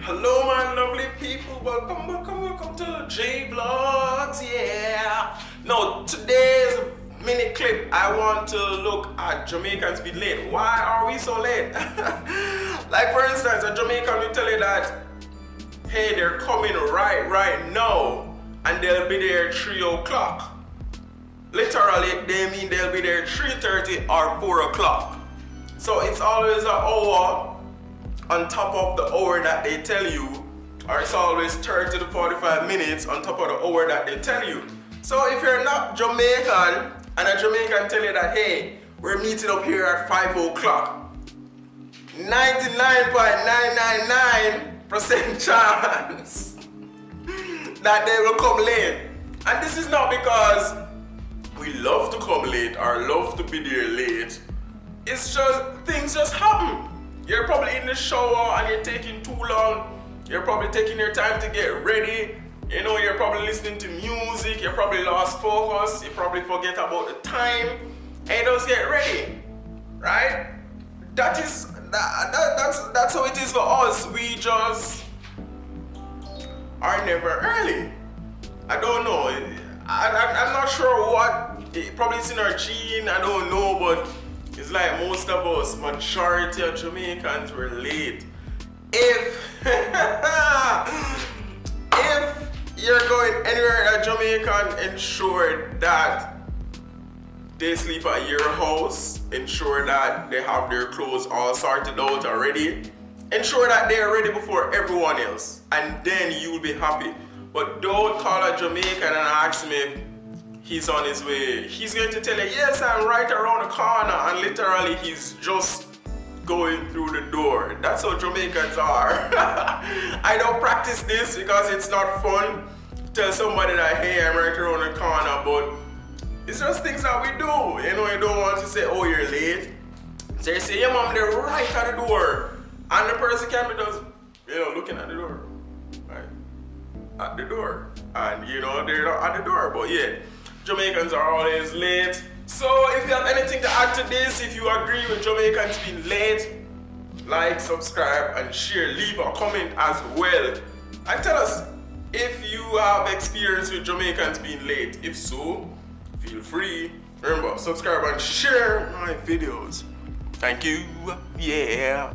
Hello my lovely people, welcome to JVLOGS, yeah. Now today's mini clip, I want to look at Jamaicans being late. Why are we so late? Like for instance, a Jamaican will tell you that, hey, they're coming right now and they'll be there 3 o'clock. Literally, they mean they'll be there 3:30 or 4 o'clock. So it's always an hour on top of the hour that they tell you, or it's always 30 to 45 minutes on top of the hour that they tell you. So if you're not Jamaican and a Jamaican tell you that, hey, we're meeting up here at 5 o'clock, 99.999% chance that they will come late. And this is not because we love to come late or love to be there late. It's just, things just happen. You're probably in the shower and you're taking too long. You're probably taking your time to get ready. You know, you're probably listening to music. You probably lost focus. You probably forget about the time. And you just get ready, right? That's how it is for us. We just are never early. I don't know. I'm not sure what. Probably it's in our gene. I don't know, but it's like most of us, majority of Jamaicans were late. If you're going anywhere at Jamaican, ensure that they sleep at your house. Ensure that they have their clothes all sorted out already. Ensure that they are ready before everyone else, and then you'll be happy. But don't call a Jamaican and ask him if he's on his way. He's going to tell you, yes, I'm right around the corner, and literally he's just going through the door. That's how Jamaicans are. I don't practice this because it's not fun. Tell somebody that, hey, I'm right around the corner, but it's just things that we do. You know, you don't want to say, oh, you're late. So you say, yeah, mom, they're right at the door. And the person can be just, you know, looking at the door. Right? At the door. And, you know, they're not at the door, but yeah. Jamaicans are always late. So if you have anything to add to this, if you agree with Jamaicans being late, like, subscribe, and share. Leave a comment as well. And tell us if you have experience with Jamaicans being late. If so, feel free. Remember, subscribe and share my videos. Thank you. Yeah.